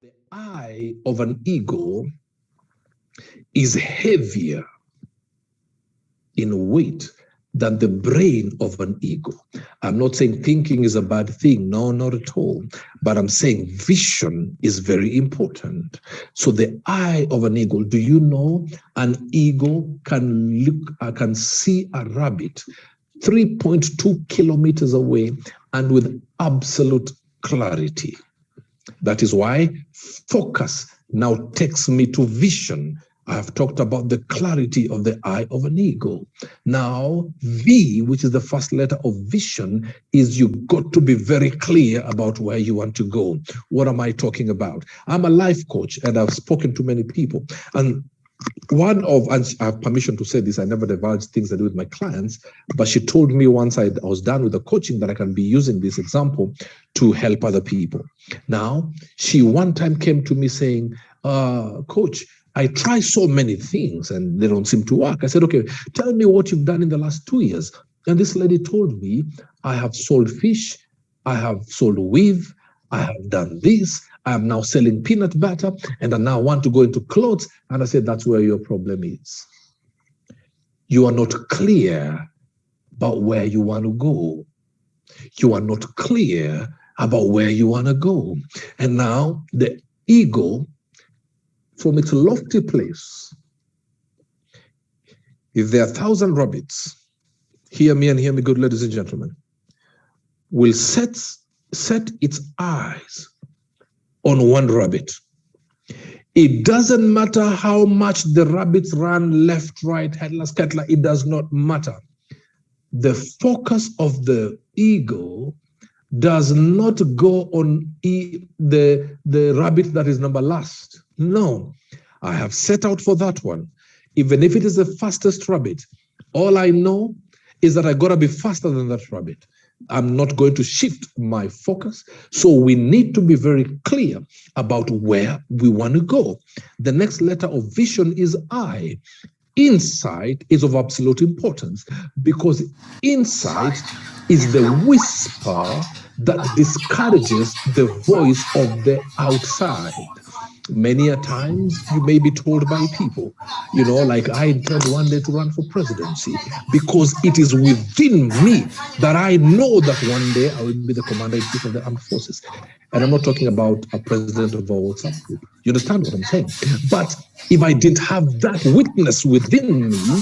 The eye of an eagle is heavier in weight than the brain of an eagle. I'm not saying thinking is a bad thing. No, not at all. But I'm saying vision is very important. So the eye of an eagle, do you know an eagle can see a rabbit 3.2 kilometers away and with absolute clarity? That is why focus now takes me to vision. I have talked about the clarity of the eye of an eagle. Now, V, which is the first letter of vision, is you got to be very clear about where you want to go. What am I talking about? I'm a life coach and I've spoken to many people. And and I have permission to say this, I never divulge things I do with my clients, but she told me once I was done with the coaching that I can be using this example to help other people. Now, she one time came to me saying, Coach, I try so many things and they don't seem to work. I said, okay, tell me what you've done in the last 2 years. And this lady told me, I have sold fish, I have sold weave, I have done this, I am now selling peanut butter, and I now want to go into clothes. And I said, that's where your problem is. You are not clear about where you want to go. You are not clear about where you want to go. And now the eagle, from its lofty place, if there are 1,000 rabbits, hear me and hear me good, ladies and gentlemen, will set its eyes on one rabbit. It doesn't matter how much the rabbits run left, right, headless, scattler, it does not matter. The focus of the eagle does not go on the rabbit that is number last. No, I have set out for that one. Even if it is the fastest rabbit, all I know is that I gotta be faster than that rabbit. I'm not going to shift my focus. So we need to be very clear about where we want to go. The next letter of vision is I. Insight is of absolute importance because insight is the whisper that discourages the voice of the outside. Many a times you may be told by people, you know, like I intend one day to run for presidency because it is within me that I know that one day I will be the commander-in-chief of the armed forces. And I'm not talking about a president of a WhatsApp group. You understand what I'm saying? But if I didn't have that witness within me,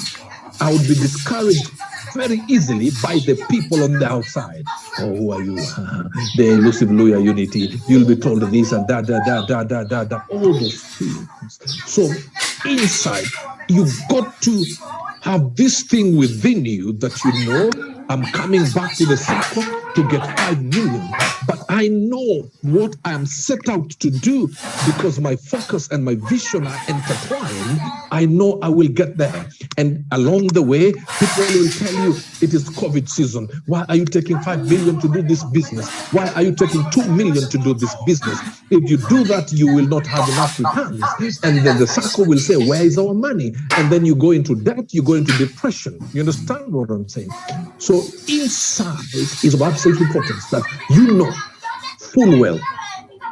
I would be discouraged very easily by the people on the outside. Oh, who are you? The elusive lawyer unity. You'll be told this and that, all those things. So inside, you've got to have this thing within you that you know, I'm coming back to the Saco to get 5 million. But I know what I am set out to do because my focus and my vision are intertwined. I know I will get there. And along the way, people will tell you it is COVID season. Why are you taking 5 million to do this business? Why are you taking 2 million to do this business? If you do that, you will not have enough returns. And then the Saco will say, where is our money? And then you go into debt, you go into depression. You understand what I'm saying? So insight is of absolute importance that you know full well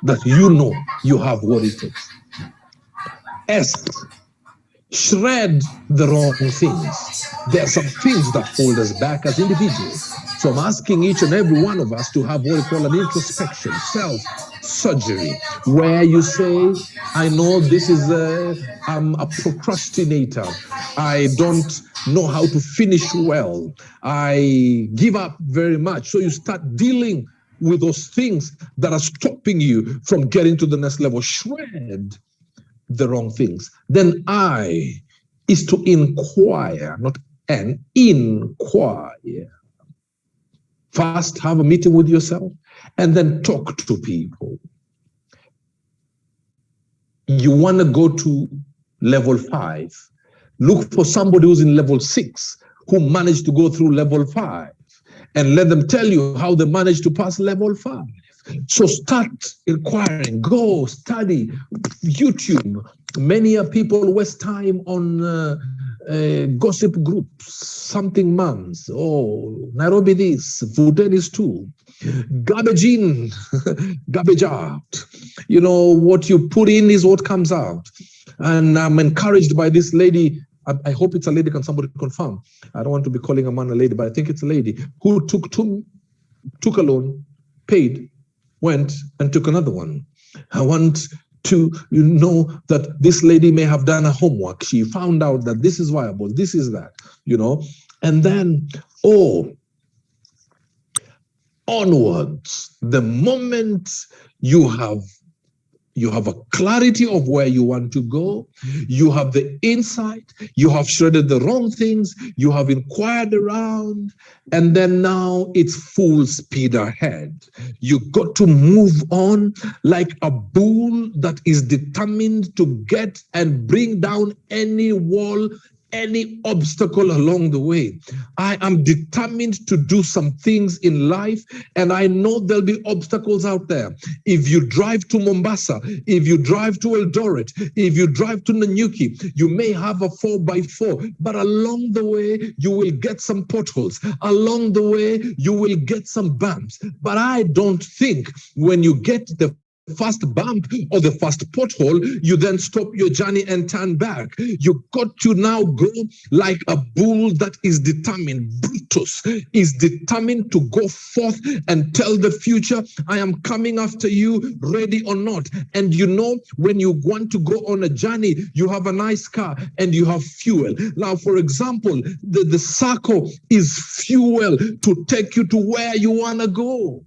that you know you have what it takes. S, shred the wrong things. There are some things that hold us back as individuals. So I'm asking each and every one of us to have what we call an introspection, self-surgery, where you say, I know this is I'm a procrastinator. I don't know how to finish well. I give up very much. So you start dealing with those things that are stopping you from getting to the next level. Shred the wrong things. Then I is to inquire, not N, inquire. First, have a meeting with yourself and then talk to people. You want to go to level 5. Look for somebody who's in level 6 who managed to go through level 5 and let them tell you how they managed to pass level 5. So start inquiring, go study YouTube. Many people waste time on gossip groups, something moms, oh, Nairobi this, Vuden is too, garbage in, garbage out. You know, what you put in is what comes out. And I'm encouraged by this lady. I hope it's a lady. Can somebody confirm? I don't want to be calling a man a lady, but I think it's a lady who took a loan, paid, went and took another one. I want to know that this lady may have done her homework. She found out that this is viable, this is that, you know, and then, onwards, the moment you have a clarity of where you want to go, you have the insight, you have shredded the wrong things, you have inquired around, and then now it's full speed ahead. You got to move on like a bull that is determined to get and bring down any wall, any obstacle along the way. I am determined to do some things in life, and I know there'll be obstacles out there. If you drive to Mombasa, if you drive to Eldoret, if you drive to Nanyuki, you may have a 4x4, but along the way, you will get some potholes. Along the way, you will get some bumps. But I don't think when you get the first bump or the first pothole, you then stop your journey and turn back. You got to now go like a bull that is determined. Brutus is determined to go forth and tell the future, I am coming after you, ready or not. And you know, when you want to go on a journey, you have a nice car and you have fuel. Now, for example, the Saco is fuel to take you to where you want to go.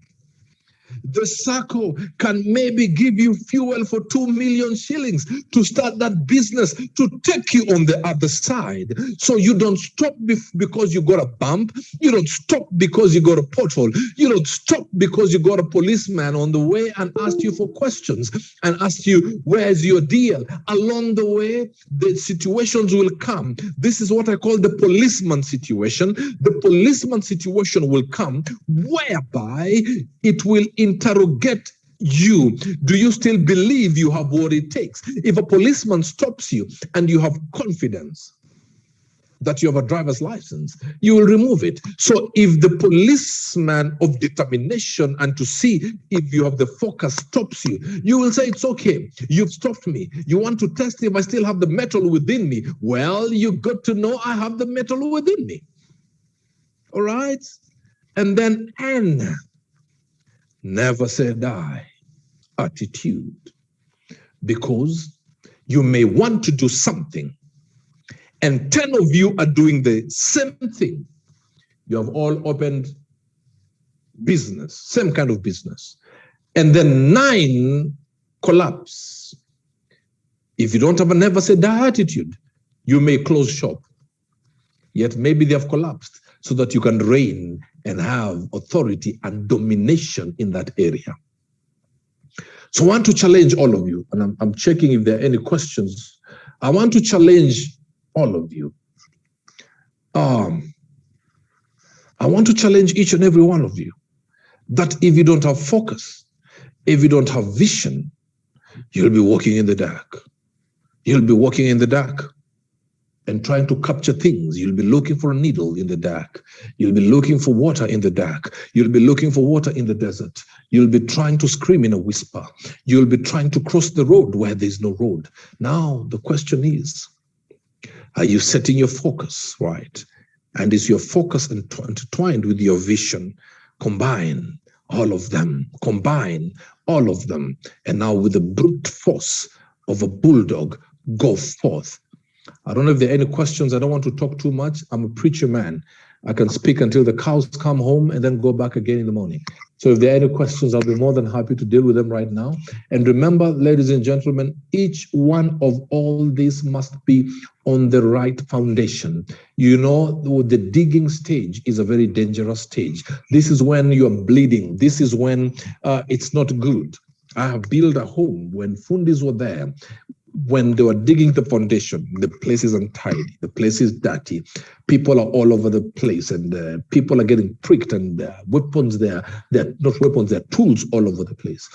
The Saco can maybe give you fuel for 2 million shillings to start that business, to take you on the other side. So you don't stop because you got a bump. You don't stop because you got a pothole. You don't stop because you got a policeman on the way and asked you for questions and asked you, where's your deal? Along the way, the situations will come. This is what I call the policeman situation. The policeman situation will come whereby it will interrogate you. Do you still believe you have what it takes? If a policeman stops you and you have confidence that you have a driver's license, you will remove it. So if the policeman of determination and to see if you have the focus stops you, you will say, it's okay, you've stopped me. You want to test if I still have the metal within me. Well, you got to know I have the metal within me. All right? And then never say die attitude, because you may want to do something and 10 of you are doing the same thing. You have all opened business, same kind of business, and then 9 collapse. If you don't have a never say die attitude, you may close shop. Yet maybe they have collapsed so that you can reign and have authority and domination in that area. So I want to challenge all of you, and I'm checking if there are any questions. I want to challenge all of you. I want to challenge each and every one of you that if you don't have focus, if you don't have vision, you'll be walking in the dark. You'll be walking in the dark and trying to capture things. You'll be looking for a needle in the dark. You'll be looking for water in the dark. You'll be looking for water in the desert. You'll be trying to scream in a whisper. You'll be trying to cross the road where there's no road. Now, the question is, are you setting your focus right? And is your focus intertwined with your vision? Combine all of them. Combine all of them. And now with the brute force of a bulldog, go forth. I don't know if there are any questions. I don't want to talk too much. I'm a preacher man. I can speak until the cows come home and then go back again in the morning. So if there are any questions, I'll be more than happy to deal with them right now. And remember, ladies and gentlemen, each one of all these must be on the right foundation. You know, the digging stage is a very dangerous stage. This is when you're bleeding. This is when it's not good. I have built a home when Fundis were there. When they were digging the foundation, the place is untidy, the place is dirty, people are all over the place, and people are getting pricked, and weapons they're not weapons, they're tools all over the place.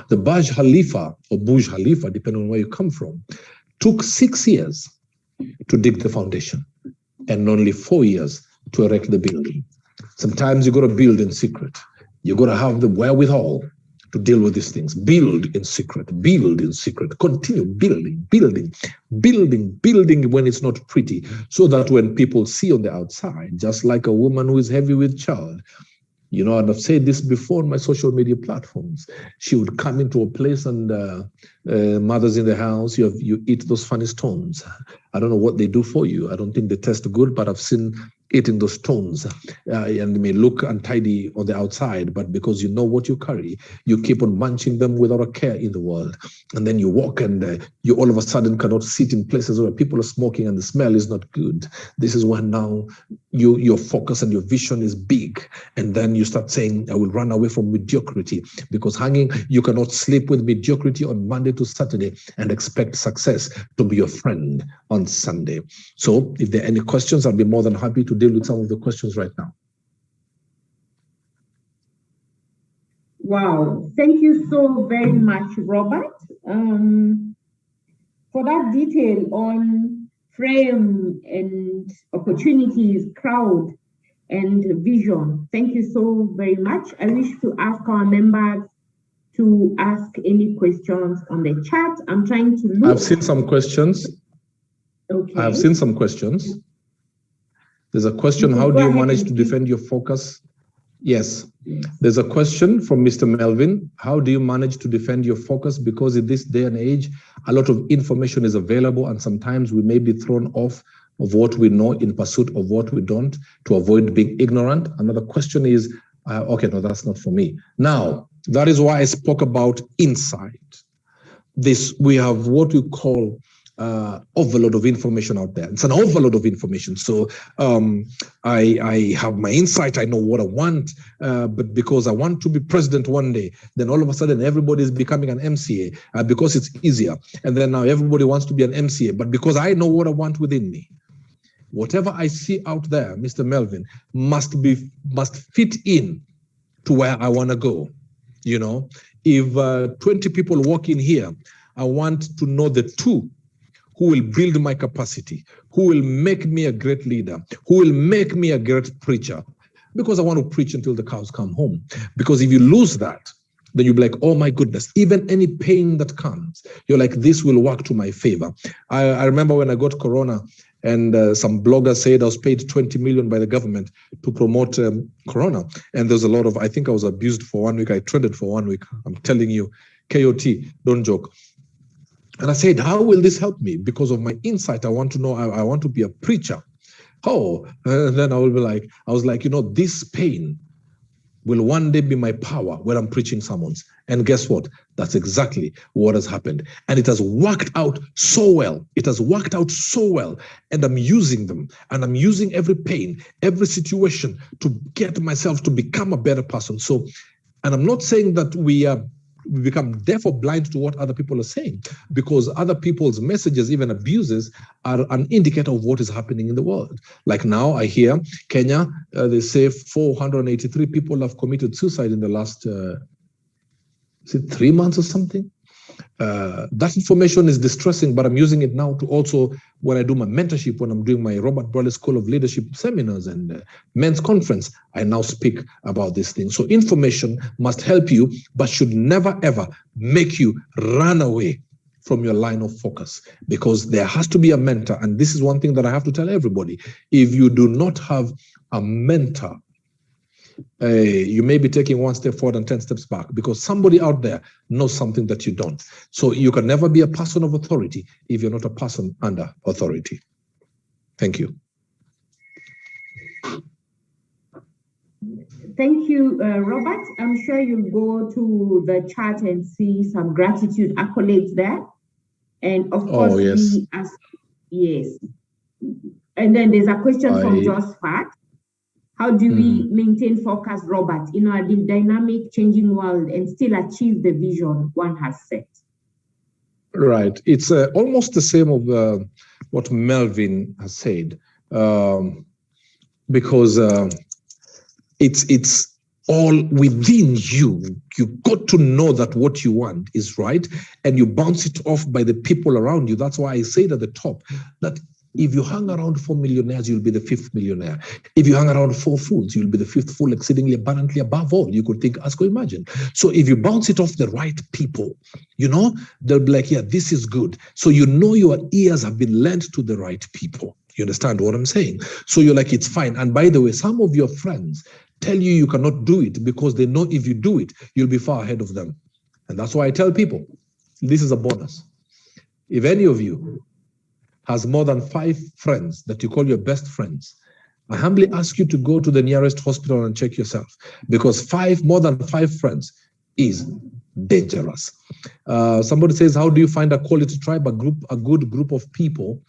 The Burj Khalifa, or Burj Khalifa, depending on where you come from, took 6 years to dig the foundation and only 4 years to erect the building. Sometimes you got to build in secret. You got to have the wherewithal to deal with these things. Build in secret, continue building when it's not pretty, so that when people see on the outside, just like a woman who is heavy with child, you know, and I've said this before on my social media platforms, she would come into a place and mothers in the house, you eat those funny stones. I don't know what they do for you. I don't think they taste good, but I've seen eating those stones and they may look untidy on the outside, but because you know what you carry, you keep on munching them without a care in the world. And then you walk and you all of a sudden cannot sit in places where people are smoking and the smell is not good. This is when now your focus and your vision is big. And then you start saying, I will run away from mediocrity, because you cannot sleep with mediocrity on Monday to Saturday and expect success to be your friend on Sunday. So if there are any questions, I'll be more than happy to deal with some of the questions right now. Wow, thank you so very much, Robert, for that detail on frame and opportunities, crowd, and vision. Thank you so very much. I wish to ask our members to ask any questions on the chat. I'm trying to look. I've seen some questions. Okay. I've seen some questions. There's a question, how do you manage to defend your focus? Yes. There's a question from Mr. Melvin. How do you manage to defend your focus? Because in this day and age, a lot of information is available, and sometimes we may be thrown off of what we know in pursuit of what we don't, to avoid being ignorant. Another question is, okay, no, that's not for me. Now, that is why I spoke about insight. We have what we call overload of information out there. It's an overload of information. So I have my insight. I know what I want, but because I want to be president one day, then all of a sudden everybody is becoming an MCA because it's easier. And then now everybody wants to be an MCA, but because I know what I want within me. Whatever I see out there, Mr. Melvin, must fit in to where I want to go. You know, if 20 people walk in here, I want to know the two who will build my capacity, who will make me a great leader, who will make me a great preacher, because I want to preach until the cows come home. Because if you lose that, then you'll be like, oh my goodness, even any pain that comes, you're like, this will work to my favor. I remember when I got Corona, and some bloggers said I was paid 20 million by the government to promote Corona. And there's a lot of, I think I was abused for 1 week. I trended for 1 week. I'm telling you, KOT, don't joke. And I said, how will this help me? Because of my insight, I want to know, I want to be a preacher. Oh, and then I was like, you know, this pain will one day be my power when I'm preaching sermons. And guess what? That's exactly what has happened. And it has worked out so well. It has worked out so well. And I'm using them. And I'm using every pain, every situation to get myself to become a better person. So, and I'm not saying that we become deaf or blind to what other people are saying, because other people's messages, even abuses, are an indicator of what is happening in the world. Like now I hear Kenya, they say 483 people have committed suicide in the last, is it 3 months or something? That information is distressing, but I'm using it now to also, when I do my mentorship, when I'm doing my Robert Burale School of Leadership seminars and men's conference, I now speak about these things. So information must help you, but should never ever make you run away from your line of focus, because there has to be a mentor. And this is one thing that I have to tell everybody. If you do not have a mentor, you may be taking 1 step forward and 10 steps back, because somebody out there knows something that you don't. So you can never be a person of authority if you're not a person under authority. Thank you. Thank you, Robert. I'm sure you'll go to the chat and see some gratitude accolades there. And of course, yes. And then there's a question from Josephat. How do we maintain focus, Robert, in a dynamic, changing world and still achieve the vision one has set? Right. It's almost the same of what Melvin has said, because it's all within you. You've got to know that what you want is right, and you bounce it off by the people around you. That's why I said at the top that If you hang around 4 millionaires, you'll be the 5th millionaire. If you hang around 4 fools, you'll be the 5th fool, exceedingly abundantly above all. You could think, ask or imagine. So if you bounce it off the right people, you know, they'll be like, yeah, this is good. So you know your ears have been lent to the right people. You understand what I'm saying? So you're like, it's fine. And by the way, some of your friends tell you you cannot do it because they know if you do it, you'll be far ahead of them. And that's why I tell people, this is a bonus. If any of you has more than 5 friends that you call your best friends, I humbly ask you to go to the nearest hospital and check yourself, because more than 5 friends is dangerous. Somebody says, how do you find a quality tribe? A good group of people,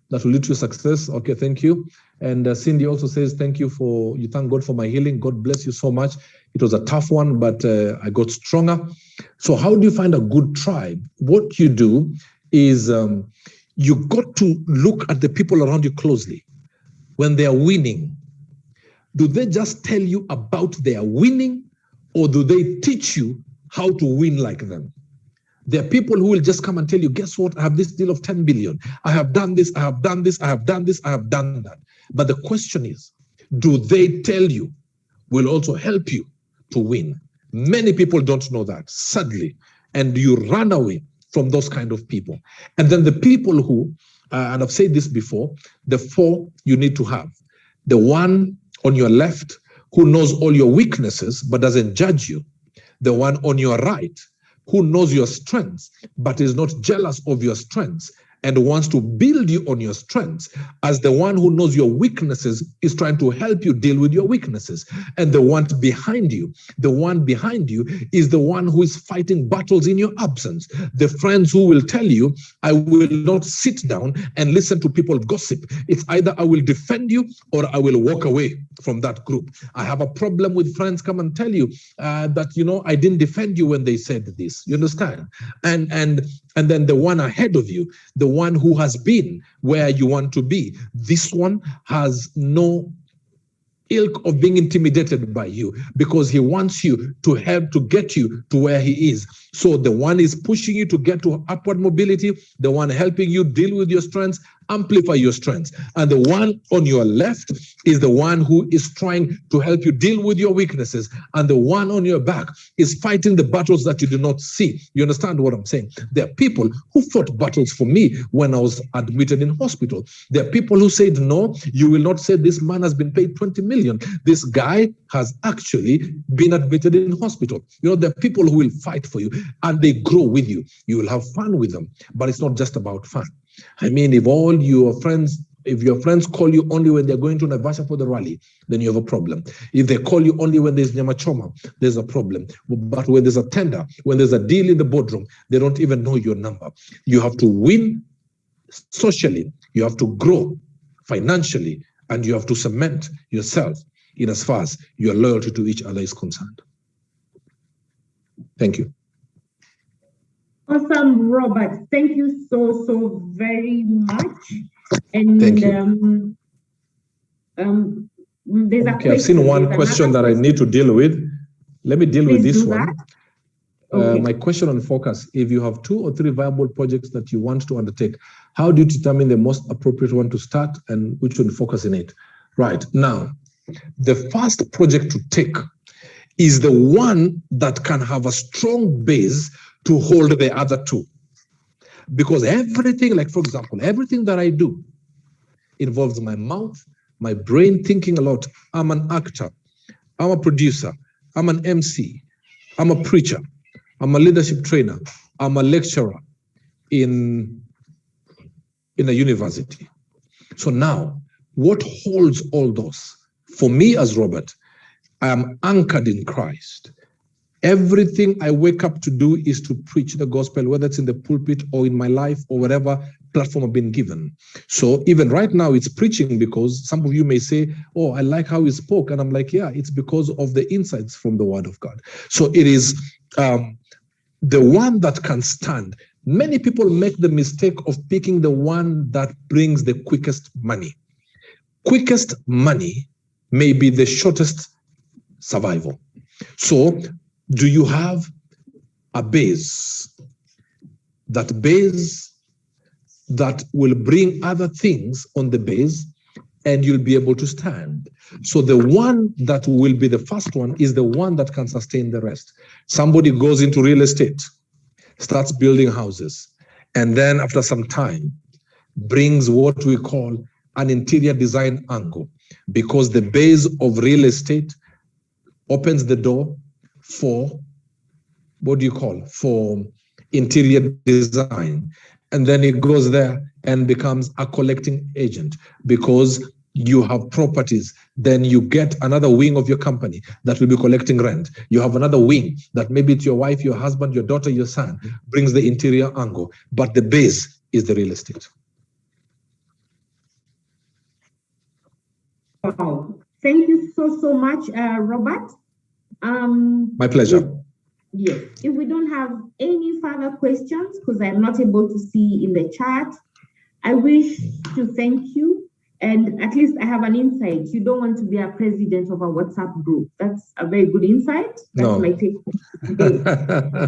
that will lead to success. Okay, thank you. And Cindy also says, you thank God for my healing. God bless you so much. It was a tough one, but I got stronger. So how do you find a good tribe? What you do is you got to look at the people around you closely. When they are winning, do they just tell you about their winning, or do they teach you how to win like them? There are people who will just come and tell you, guess what? I have this deal of 10 billion. I have done this, I have done this, I have done this, I have done that. But the question is, do they tell you will also help you to win? Many people don't know that, sadly. And you run away from those kind of people. And then the people who, and I've said this before, the 4 you need to have. The one on your left who knows all your weaknesses but doesn't judge you. The one on your right who knows your strengths but is not jealous of your strengths and wants to build you on your strengths, as the one who knows your weaknesses is trying to help you deal with your weaknesses. And the one behind you is the one who is fighting battles in your absence. The friends who will tell you, I will not sit down and listen to people gossip. It's either I will defend you or I will walk away from that group. I have a problem with friends come and tell you that, you know, I didn't defend you when they said this. You understand? And then the one ahead of you, the one who has been where you want to be, this one has no ilk of being intimidated by you, because he wants you to help to get you to where he is. So the one is pushing you to get to upward mobility, the one helping you deal with your strengths, amplify your strengths. And the one on your left is the one who is trying to help you deal with your weaknesses. And the one on your back is fighting the battles that you do not see. You understand what I'm saying? There are people who fought battles for me when I was admitted in hospital. There are people who said, no, you will not say this man has been paid 20 million. This guy has actually been admitted in hospital. You know, there are people who will fight for you and they grow with you. You will have fun with them, but it's not just about fun. I mean, if your friends call you only when they're going to Naivasha for the rally, then you have a problem. If they call you only when there's Nyamachoma, there's a problem. But when there's a tender, when there's a deal in the boardroom, they don't even know your number. You have to win socially, you have to grow financially, and you have to cement yourself in as far as your loyalty to each other is concerned. Thank you. Awesome, Robert. Thank you so very much. And thank you. There's a question. I've seen one question that I need to deal with. Let me deal with this one. Okay. My question on focus: if you have 2 or 3 viable projects that you want to undertake, how do you determine the most appropriate one to start and which one to focus in it? Right now, the first project to take is the one that can have a strong base to hold the other 2. Because everything, like for example, everything that I do involves my mouth, my brain thinking a lot. I'm an actor, I'm a producer, I'm an MC, I'm a preacher, I'm a leadership trainer, I'm a lecturer in a university. So now, what holds all those? For me as Robert, I am anchored in Christ. Everything I wake up to do is to preach the gospel, whether it's in the pulpit or in my life or whatever platform I've been given. So even right now it's preaching, because some of you may say, oh, I like how he spoke. And I'm like, yeah, it's because of the insights from the word of God. So it is the one that can stand. Many people make the mistake of picking the one that brings the quickest money. Quickest money may be the shortest survival. So do you have a base? That base that will bring other things on the base, and you'll be able to stand. So the one that will be the first one is the one that can sustain the rest. Somebody goes into real estate, starts building houses, and then after some time brings what we call an interior design angle, because the base of real estate opens the door for, what do you call, for interior design. And then it goes there and becomes a collecting agent, because you have properties. Then you get another wing of your company that will be collecting rent. You have another wing that maybe it's your wife, your husband, your daughter, your son, brings the interior angle, but the base is the real estate. Wow. Thank you so much, Robert. My pleasure. Yes. If we don't have any further questions, because I'm not able to see in the chat, I wish to thank you. And at least I have an insight. You don't want to be a president of a WhatsApp group. That's a very good insight. That's my take today.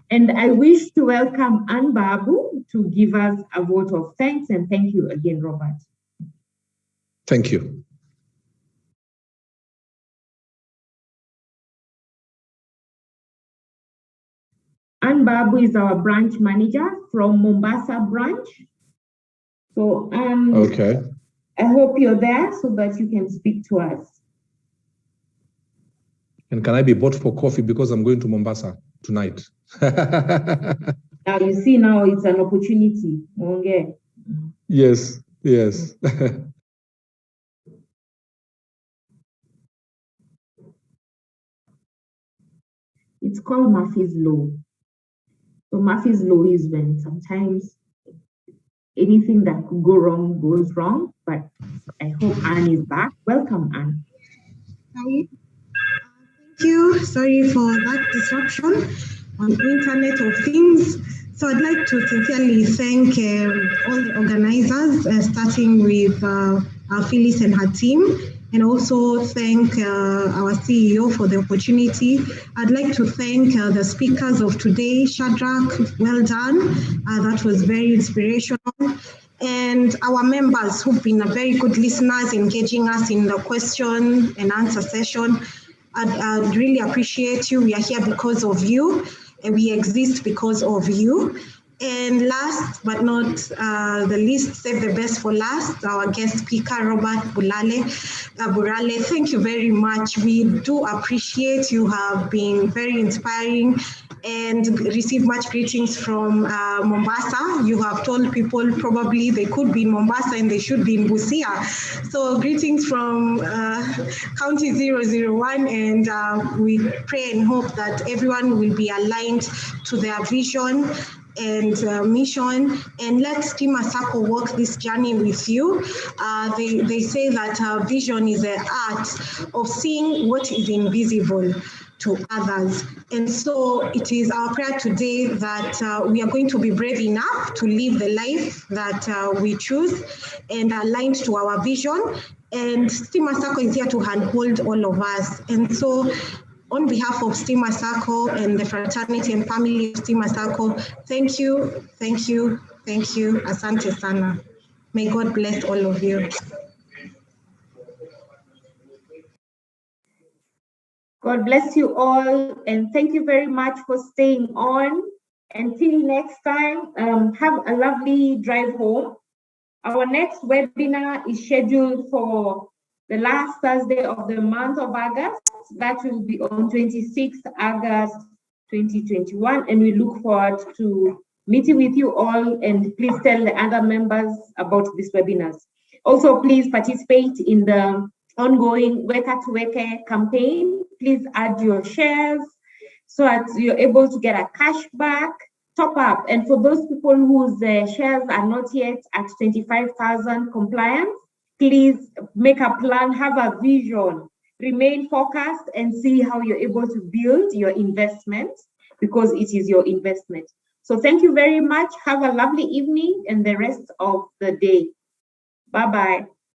And I wish to welcome Ann Babu to give us a vote of thanks. And thank you again, Robert. Thank you. Ann Babu is our branch manager from Mombasa branch. So okay. I hope you're there so that you can speak to us. And can I be bought for coffee, because I'm going to Mombasa tonight? Now you see, now it's an opportunity. Okay. Yes, yes. It's called Murphy's Law. So Murphy's Law is when sometimes anything that could go wrong goes wrong, but I hope Anne is back. Welcome, Anne. Hi. Thank you. Sorry for that disruption on Internet of Things. So I'd like to sincerely thank all the organizers, starting with Phyllis and her team, and also thank our CEO for the opportunity. I'd like to thank the speakers of today. Shadrach, well done. That was very inspirational. And our members who've been very good listeners, engaging us in the question and answer session. I'd really appreciate you. We are here because of you, and we exist because of you. And last but not the least, save the best for last, our guest speaker, Robert Burale. Thank you very much. We do appreciate you. Have been very inspiring and received much greetings from Mombasa. You have told people probably they could be in Mombasa and they should be in Busia. So greetings from County 001, and we pray and hope that everyone will be aligned to their vision and mission, and let Stima Saco walk this journey with you. They say that vision is the art of seeing what is invisible to others. And so it is our prayer today that we are going to be brave enough to live the life that we choose and aligned to our vision. And Stima Saco is here to handhold all of us. And so on behalf of Stima Saco and the fraternity and family of Stima Saco, thank you, thank you, thank you. Asante sana. May God bless all of you. God bless you all, and thank you very much for staying on. Until next time, have a lovely drive home. Our next webinar is scheduled for the last Thursday of the month of August. That will be on 26th August 2021, and we look forward to meeting with you all, and please tell the other members about these webinars. Also, please participate in the ongoing Weka to Weka campaign. Please add your shares so that you're able to get a cashback top up. And for those people whose shares are not yet at 25,000 compliance, please make a plan, have a vision, remain focused, and see how you're able to build your investment, because it is your investment. So thank you very much. Have a lovely evening and the rest of the day. Bye-bye.